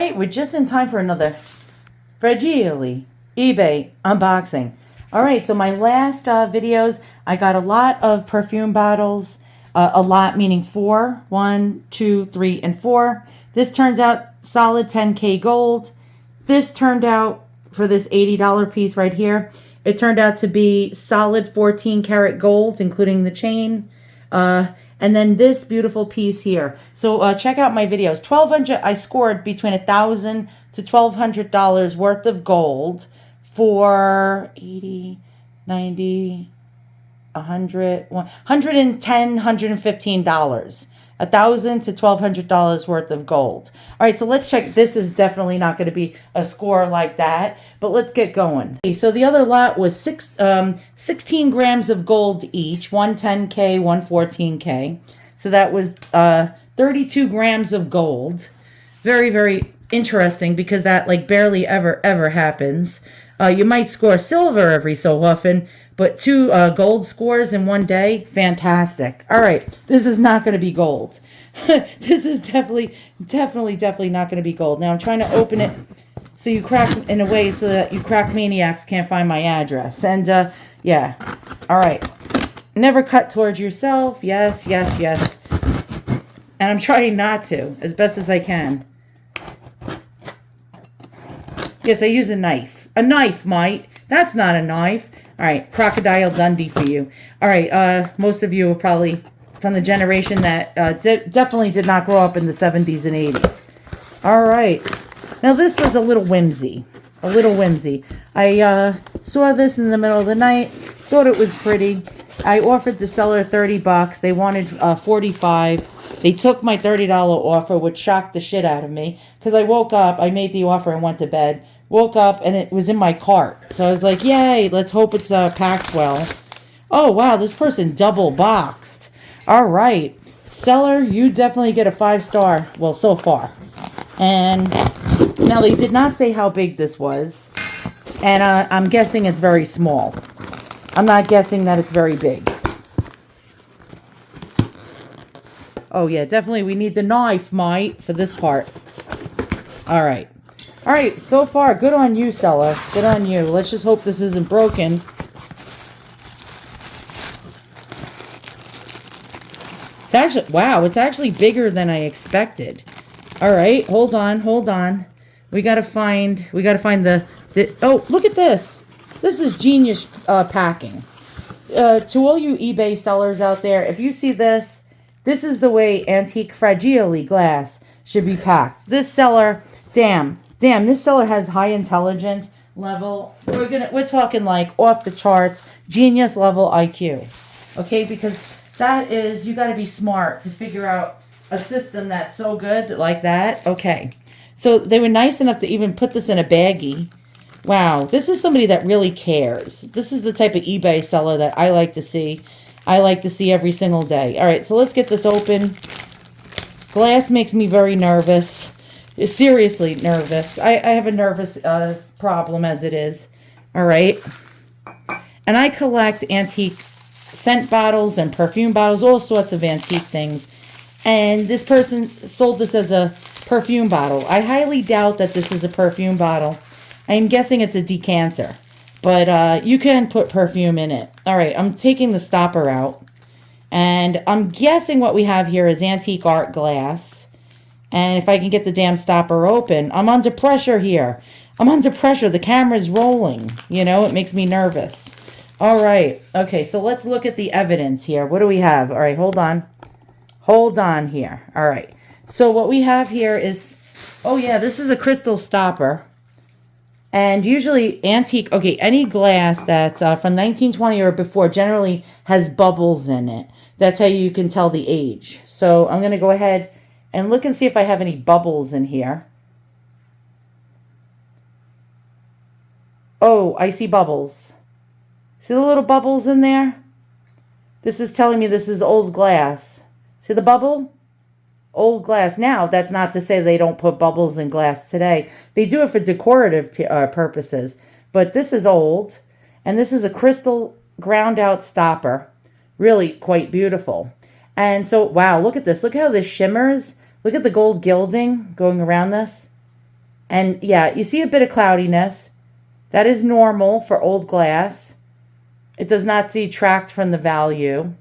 Hey, we're just in time for another fragile eBay unboxing. All right, so my last videos, I got a lot of perfume bottles. A lot meaning 4. 1, 2, 3, and 4. This turns out solid 10K gold. This turned out, for this $80 piece right here, it turned out to be solid 14 karat gold, including the chain. And then this beautiful piece here. So check out my videos. I scored between $1,000 to $1,200 worth of gold for 80, 90, 100, $110, $115. $1,000 to $1,200 worth of gold. All right, so let's check. This is definitely not going to be a score like that, but let's get going. Okay, so the other lot was 16 grams of gold each, one 10K, one 14K. So that was 32 grams of gold. Very, very interesting because that like barely ever happens. You might score silver every so often, but 2 gold scores in one day, fantastic. All right, this is not going to be gold. This is definitely not going to be gold. Now I'm trying to open it so you crack in a way so that you crack maniacs can't find my address. And yeah, all right. Never cut towards yourself. Yes. And I'm trying not to as best as I can. Yes, I use a knife. A knife, mate. That's not a knife. All right, Crocodile Dundee for you. All right, most of you are probably from the generation that definitely did not grow up in the 70s and 80s. All right. Now, this was a little whimsy. I saw this in the middle of the night, thought it was pretty. I offered the seller $30. They wanted $45. They took my $30 offer, which shocked the shit out of me because I woke up, I made the offer and went to bed. Woke up and it was in my cart. So I was like, yay, let's hope it's packed well. Oh, wow, this person double boxed. All right. Seller, you definitely get a 5-star. Well, so far. And now they did not say how big this was. And I'm guessing it's very small. I'm not guessing that it's very big. Oh, yeah, definitely we need the knife, mate, for this part. All right. All right, so far, good on you, seller. Good on you. Let's just hope this isn't broken. It's actually, wow, it's actually bigger than I expected. All right, hold on. We gotta find the oh, look at this. This is genius packing. To all you eBay sellers out there, if you see this, this is the way antique fragile glass should be packed. This seller, damn, this seller has high intelligence level. We're talking like off the charts, genius level IQ. Okay, because that is, you got to be smart to figure out a system that's so good like that. Okay. So they were nice enough to even put this in a baggie. Wow, this is somebody that really cares. This is the type of eBay seller that I like to see. I like to see every single day. All right, so let's get this open. Glass makes me very nervous. Seriously nervous. I have a nervous problem as it is. All right. And I collect antique scent bottles and perfume bottles, all sorts of antique things. And this person sold this as a perfume bottle. I highly doubt that this is a perfume bottle. I'm guessing it's a decanter. But you can put perfume in it. All right, I'm taking the stopper out. And I'm guessing what we have here is antique art glass. And if I can get the damn stopper open, I'm under pressure here. I'm under pressure. The camera's rolling. You know, it makes me nervous. All right. Okay, so let's look at the evidence here. What do we have? All right, hold on. Hold on here. All right. So what we have here is, oh yeah, this is a crystal stopper. And usually antique, okay, any glass that's from 1920 or before generally has bubbles in it. That's how you can tell the age. So I'm going to go ahead and look and see if I have any bubbles in here. Oh, I see bubbles. See the little bubbles in there? This is telling me this is old glass. See the bubble? Old glass. Now, that's not to say they don't put bubbles in glass today. They do it for decorative purposes. But this is old. And this is a crystal ground out stopper. Really quite beautiful. And so, wow, look at this. Look how this shimmers. Look at the gold gilding going around this. And yeah, you see a bit of cloudiness. That is normal for old glass. It does not detract from the value.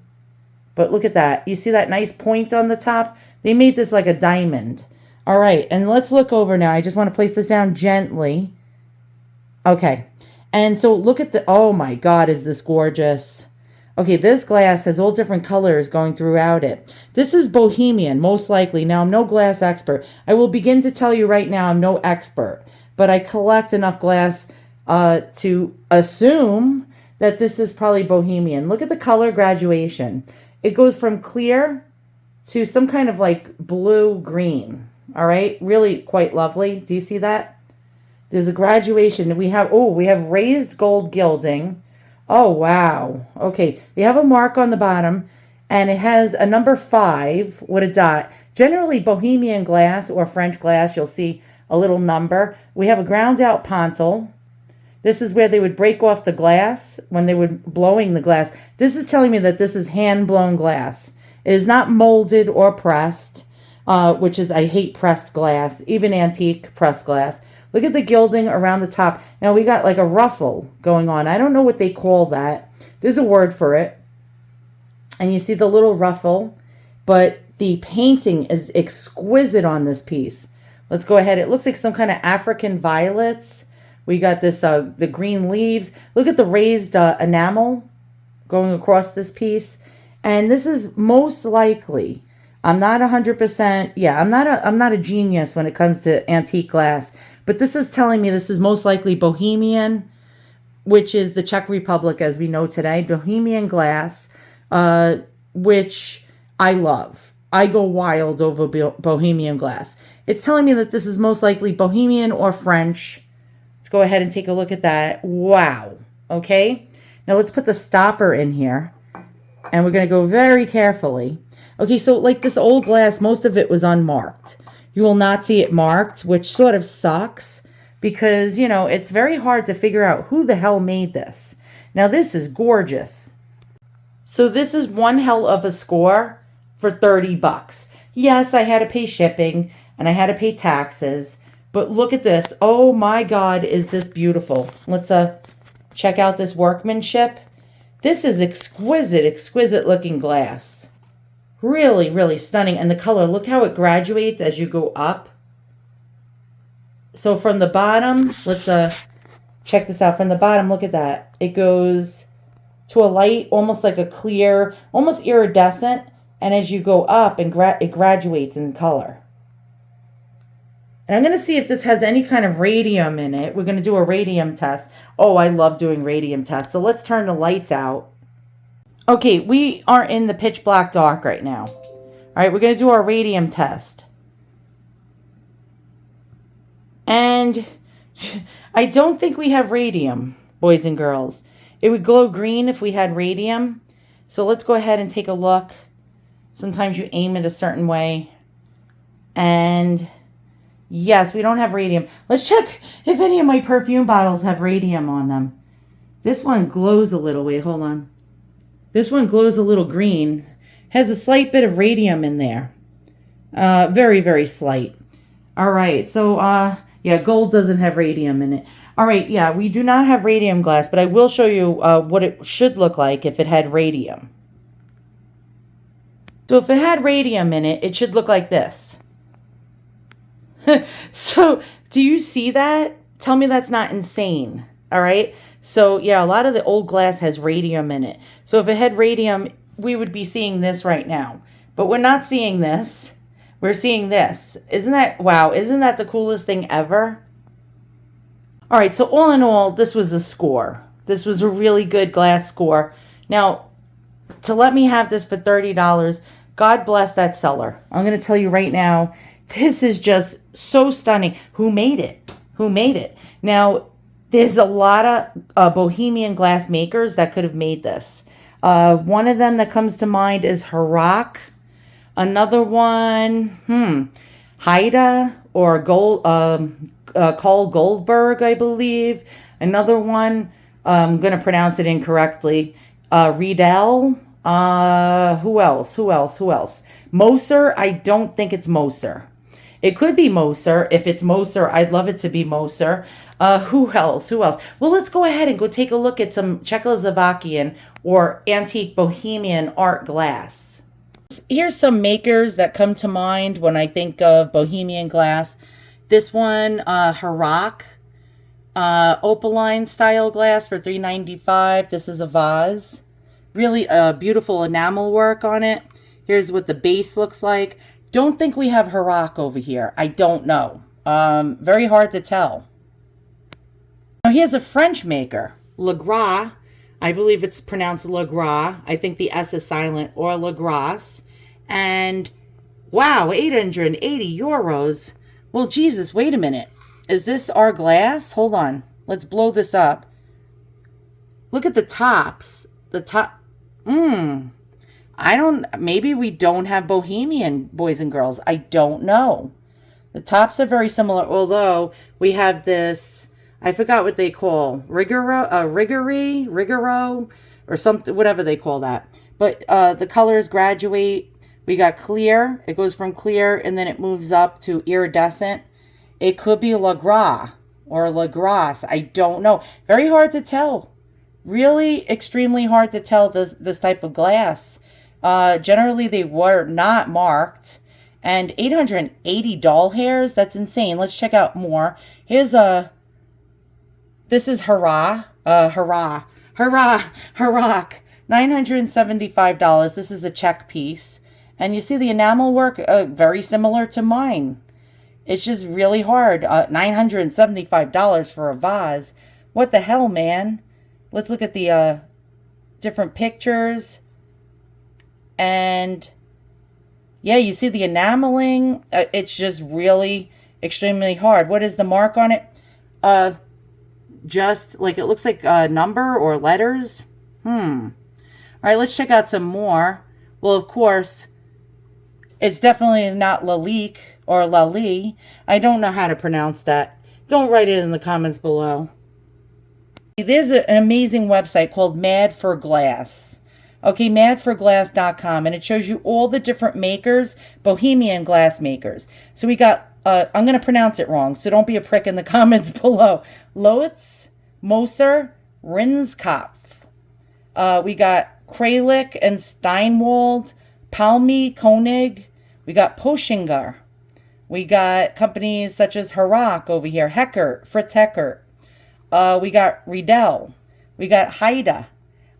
But look at that. You see that nice point on the top? They made this like a diamond. All right, and let's look over now. I just want to place this down gently. Okay, and so look at the, oh my God, is this gorgeous. Okay, this glass has all different colors going throughout it. This is Bohemian, most likely. Now, I'm no glass expert. I will begin to tell you right now I'm no expert, but I collect enough glass to assume that this is probably Bohemian. Look at the color graduation. It goes from clear to some kind of like blue-green. All right, really quite lovely. Do you see that? There's a graduation. We have raised gold gilding. Oh, wow. Okay, we have a mark on the bottom, and it has a number 5 with a dot. Generally, Bohemian glass or French glass, you'll see a little number. We have a ground out pontil. This is where they would break off the glass when they were blowing the glass. This is telling me that this is hand-blown glass. It is not molded or pressed, which is, I hate pressed glass, even antique pressed glass. Look at the gilding around the top. Now we got like a ruffle going on. I don't know what they call that. There's a word for it. And you see the little ruffle, but the painting is exquisite on this piece. Let's go ahead. It looks like some kind of African violets. We got this, the green leaves. Look at the raised enamel going across this piece. And this is most likely, I'm not 100%, yeah, I'm not a genius when it comes to antique glass, but this is telling me this is most likely Bohemian, which is the Czech Republic as we know today. Bohemian glass, which I love. I go wild over Bohemian glass. It's telling me that this is most likely Bohemian or French. Let's go ahead and take a look at that. Wow. Okay. Now let's put the stopper in here. And we're going to go very carefully. Okay, so like this old glass, most of it was unmarked. You will not see it marked, which sort of sucks because, you know, it's very hard to figure out who the hell made this. Now, this is gorgeous. So this is one hell of a score for 30 bucks. Yes, I had to pay shipping and I had to pay taxes, but look at this. Oh my God, is this beautiful. Let's check out this workmanship. This is exquisite looking glass. Really, really stunning. And the color, look how it graduates as you go up. So from the bottom, let's check this out. From the bottom, look at that. It goes to a light, almost like a clear, almost iridescent. And as you go up, and it graduates in color. And I'm going to see if this has any kind of radium in it. We're going to do a radium test. Oh, I love doing radium tests. So let's turn the lights out. Okay, we are in the pitch black dark right now. All right, we're going to do our radium test. And I don't think we have radium, boys and girls. It would glow green if we had radium. So let's go ahead and take a look. Sometimes you aim it a certain way. And yes, we don't have radium. Let's check if any of my perfume bottles have radium on them. This one glows a little. Wait, hold on. This one glows a little green. Has a slight bit of radium in there. Very, very slight. All right. So, yeah, gold doesn't have radium in it. All right. Yeah, we do not have radium glass, but I will show you what it should look like if it had radium. So if it had radium in it, it should look like this. So, do you see that? Tell me that's not insane. All right. So, yeah, a lot of the old glass has radium in it. So, if it had radium, we would be seeing this right now. But we're not seeing this. We're seeing this. Isn't that, wow, isn't that the coolest thing ever? All right. So, all in all, this was a score. This was a really good glass score. Now, to let me have this for $30, God bless that seller. I'm going to tell you right now, this is just so stunning. Who made it? Who made it? Now, there's a lot of Bohemian glass makers that could have made this. One of them that comes to mind is Harak. Another one, Haida or Carl Goldberg, I believe. Another one, I'm going to pronounce it incorrectly. Riedel. Who else? Moser. I don't think it's Moser. It could be Moser. If it's Moser, I'd love it to be Moser. Who else? Who else? Well, let's go ahead and go take a look at some Czechoslovakian or antique Bohemian art glass. Here's some makers that come to mind when I think of Bohemian glass. This one, Harak, opaline style glass for $3.95. This is a vase. Really beautiful enamel work on it. Here's what the base looks like. Don't think we have Harak over here. I don't know. Very hard to tell. Now here's a French maker, Legras. I believe it's pronounced Legras. I think the S is silent, or Legras. And wow, 880 euros. Well, Jesus, wait a minute. Is this our glass? Hold on. Let's blow this up. Look at the tops. The top. Maybe we don't have Bohemian, boys and girls. I don't know. The tops are very similar, although we have this, I forgot what they call, Rigoro, or something, whatever they call that. But the colors graduate. We got clear. It goes from clear, and then it moves up to iridescent. It could be Legras or Legras. I don't know. Very hard to tell. Really extremely hard to tell this type of glass. Generally, they were not marked. And 880 doll hairs? That's insane. Let's check out more. Here's this is Harak. $975. This is a Czech piece. And you see the enamel work, very similar to mine. It's just really hard. $975 for a vase. What the hell, man? Let's look at the different pictures. And yeah, you see the enameling. It's just really extremely hard. What is the mark on it? Just like, it looks like a number or letters. All right, let's check out some more. Well, of course, it's definitely not Lalique or Lali. I don't know how to pronounce that. Don't write it in the comments below. There's an amazing website called Mad for Glass. Okay, madforglass.com, and it shows you all the different makers, Bohemian glass makers. So we got, I'm going to pronounce it wrong, so don't be a prick in the comments below. Loetz, Moser, Rinskopf. We got Kralik and Steinwald, Palmy, Koenig. We got Poschinger. We got companies such as Harak over here, Heckert, Fritz Heckert. We got Riedel. We got Haida.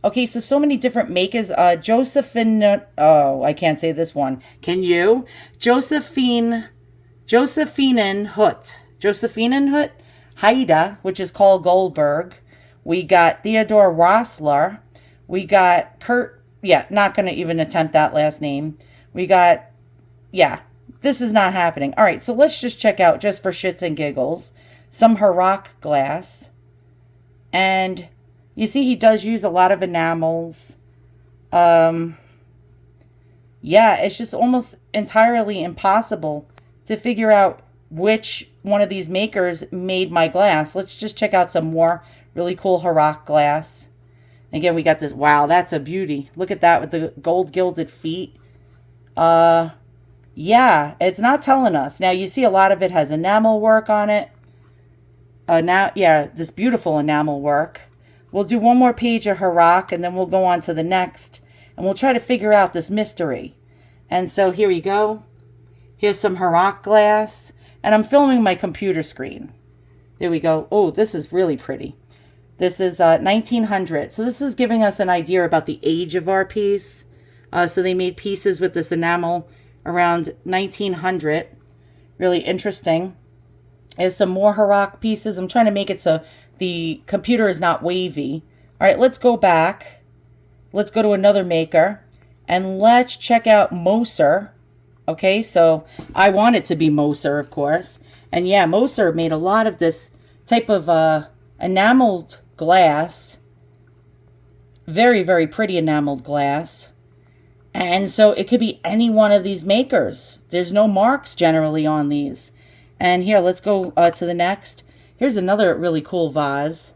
Okay, so many different makers. Josephine, oh, I can't say this one. Can you? Josephinen Hut. Haida, which is called Goldberg. We got Theodore Rossler. We got Kurt, yeah, not going to even attempt that last name. We got, yeah, this is not happening. All right, so let's just check out, just for shits and giggles, some Harak glass. And you see he does use a lot of enamels. Yeah, it's just almost entirely impossible to figure out which one of these makers made my glass. Let's just check out some more really cool Harak glass. Again, we got this. Wow, that's a beauty. Look at that with the gold gilded feet. Yeah, it's not telling us. Now, you see a lot of it has enamel work on it. This beautiful enamel work. We'll do one more page of Harak, and then we'll go on to the next. And we'll try to figure out this mystery. And so here we go. Here's some Harak glass. And I'm filming my computer screen. There we go. Oh, this is really pretty. This is 1900. So this is giving us an idea about the age of our piece. So they made pieces with this enamel around 1900. Really interesting. There's some more Harak pieces. I'm trying to make it so the computer is not wavy. All right, let's go back. Let's go to another maker. And let's check out Moser. Okay, so I want it to be Moser, of course. And yeah, Moser made a lot of this type of enameled glass. Very, very pretty enameled glass. And so it could be any one of these makers. There's no marks generally on these. And here, let's go to the next. Here's another really cool vase.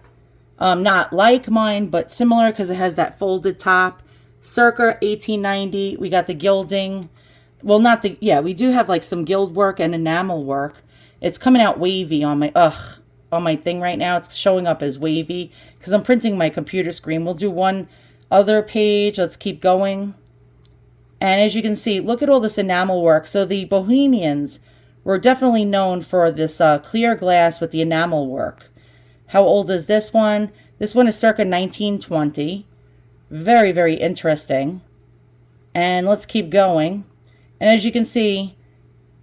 Not like mine, but similar because it has that folded top. Circa 1890. We got the gilding. well, not the, yeah, we do have like some gild work and enamel work. It's coming out wavy on my, on my thing right now. It's showing up as wavy because I'm printing my computer screen. We'll do one other page. Let's keep going. And as you can see, look at all this enamel work. So the Bohemians were definitely known for this clear glass with the enamel work. How old is this one? This one is circa 1920. Very, very interesting. And let's keep going. And as you can see,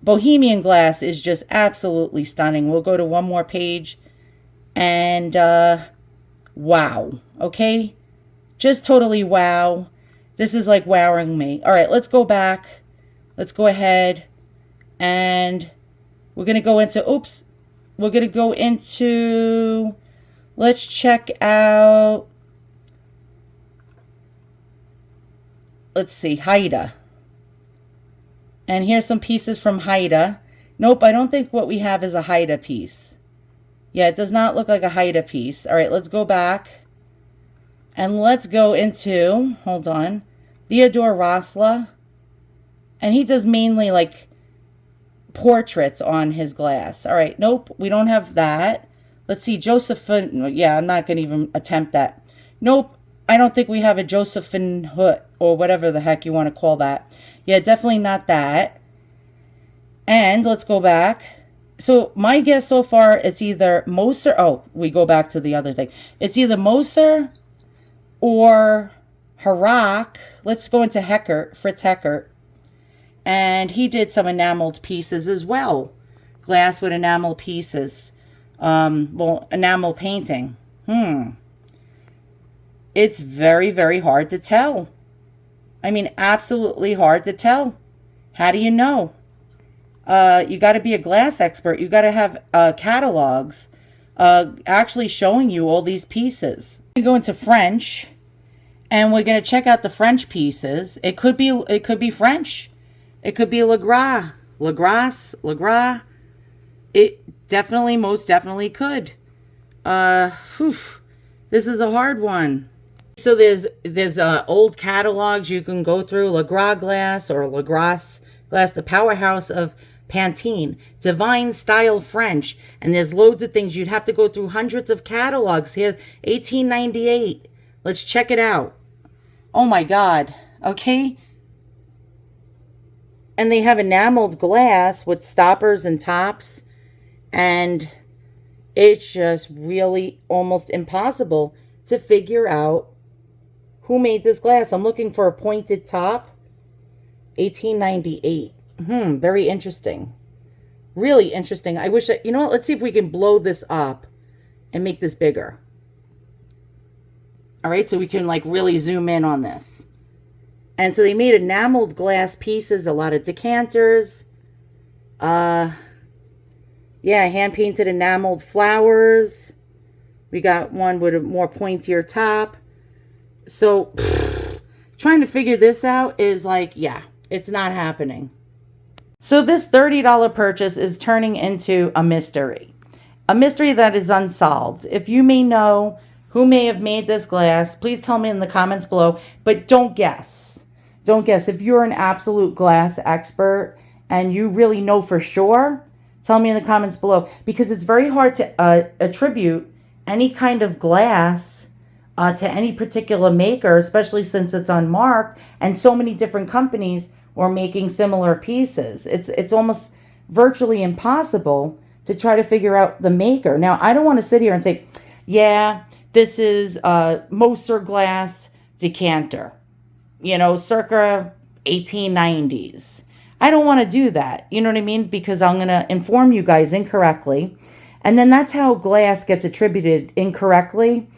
Bohemian glass is just absolutely stunning. We'll go to one more page. And wow. Okay? Just totally wow. This is like wowing me. All right, let's go back. Let's go ahead. And we're going to go into, oops. We're going to go into, let's check out, let's see, Haida. And here's some pieces from Haida. Nope, I don't think what we have is a Haida piece. Yeah, it does not look like a Haida piece. All right, let's go back. And let's go into, hold on, Theodore Rossler. And he does mainly like portraits on his glass. All right, nope, we don't have that. Let's see, Josephine. Yeah, I'm not going to even attempt that. Nope, I don't think we have a Josephine Hood or whatever the heck you want to call that. Yeah, definitely not that. And let's go back. So my guess so far, it's either Moser. Oh, we go back to the other thing. It's either Moser or Herrock. Let's go into Heckert, Fritz Heckert. And he did some enameled pieces as well. Glass with enamel pieces. Well, enamel painting. It's very, very hard to tell. I mean, absolutely hard to tell. How do you know? You got to be a glass expert. You got to have catalogs actually showing you all these pieces. We go into French, and we're going to check out the French pieces. It could be French. It could be Legras, Legras. It definitely, most definitely could. This is a hard one. So there's old catalogs you can go through. Legras glass or Legras glass, the powerhouse of Pantene, Divine Style French, and there's loads of things. You'd have to go through hundreds of catalogs. Here, 1898. Let's check it out. Oh my God. Okay. And they have enameled glass with stoppers and tops, and it's just really almost impossible to figure out who made this glass. I'm looking for a pointed top. 1898. Very interesting. Really interesting. I wish, you know what? Let's see if we can blow this up and make this bigger. All right, so we can like really zoom in on this. And so they made enameled glass pieces, a lot of decanters. Yeah, hand-painted enameled flowers. We got one with a more pointier top. So, trying to figure this out is like, yeah, it's not happening. So this $30 purchase is turning into a mystery. A mystery that is unsolved. If you may know who may have made this glass, please tell me in the comments below. But don't guess. Don't guess. If you're an absolute glass expert and you really know for sure, tell me in the comments below. Because it's very hard to attribute any kind of glass to any particular maker, especially since it's unmarked and so many different companies were making similar pieces. It's almost virtually impossible to try to figure out the maker. Now, I don't want to sit here and say, yeah, this is Moser glass decanter, you know, circa 1890s. I don't want to do that. You know what I mean? Because I'm going to inform you guys incorrectly. And then that's how glass gets attributed incorrectly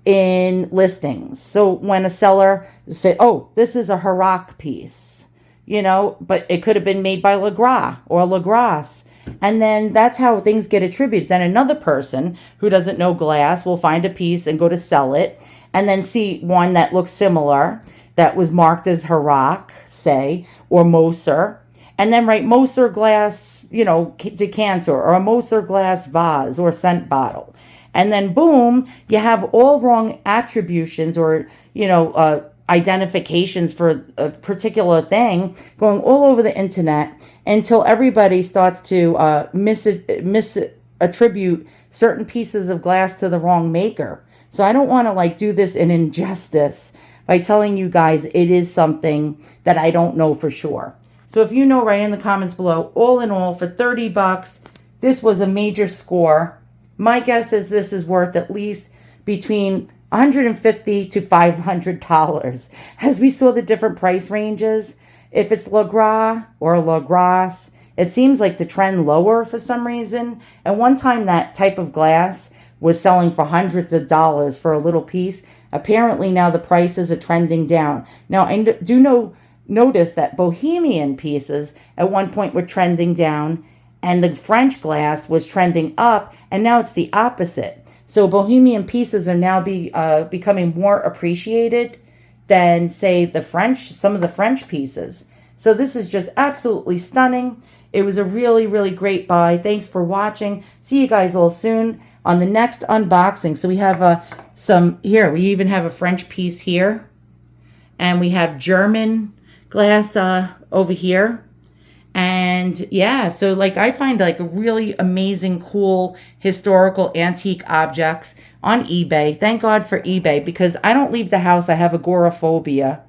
in listings. So when a seller said, oh, this is a Herrock piece, you know, but it could have been made by Legras or Legras. And then that's how things get attributed. Then another person who doesn't know glass will find a piece and go to sell it and then see one that looks similar that was marked as Herrock, say, or Moser. And then write Moser glass, you know, decanter or a Moser glass vase or scent bottle. And then boom, you have all wrong attributions or, you know, identifications for a particular thing going all over the internet until everybody starts to misattribute certain pieces of glass to the wrong maker. So I don't want to like do this an injustice by telling you guys it is something that I don't know for sure. So if you know, write in the comments below. All in all, for 30 bucks, this was a major score. My guess is this is worth at least between $150 to $500. As we saw the different price ranges, if it's Le Gras or La Grasse, it seems like the trend lower for some reason. And one time that type of glass was selling for hundreds of dollars for a little piece. Apparently now the prices are trending down. Now I do notice that Bohemian pieces at one point were trending down, and the French glass was trending up, and now it's the opposite. So Bohemian pieces are now becoming more appreciated than, say, some of the French pieces. So this is just absolutely stunning. It was a really, really great buy. Thanks for watching. See you guys all soon on the next unboxing. So we have here, we even have a French piece here. And we have German glass over here. And yeah, so like I find like really amazing, cool, historical, antique objects on eBay. Thank God for eBay, because I don't leave the house. I have agoraphobia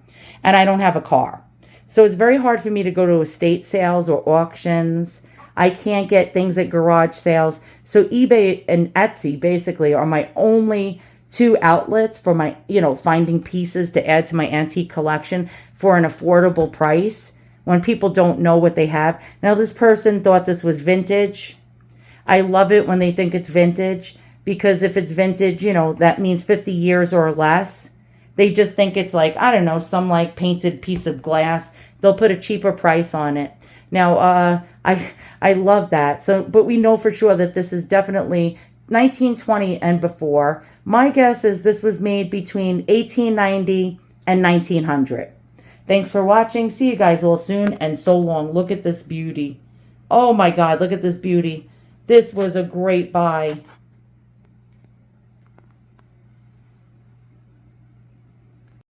and I don't have a car. So it's very hard for me to go to estate sales or auctions. I can't get things at garage sales. So eBay and Etsy basically are my only two outlets for my, finding pieces to add to my antique collection for an affordable price when people don't know what they have. Now, this person thought this was vintage. I love it when they think it's vintage, because if it's vintage, that means 50 years or less. They just think it's like, I don't know, some like painted piece of glass. They'll put a cheaper price on it. Now, I love that. So, but we know for sure that this is definitely 1920 and before. My guess is this was made between 1890 and 1900. Thanks for watching. See you guys all soon, and so long. Look at this beauty. Oh my God, look at this beauty. This was a great buy.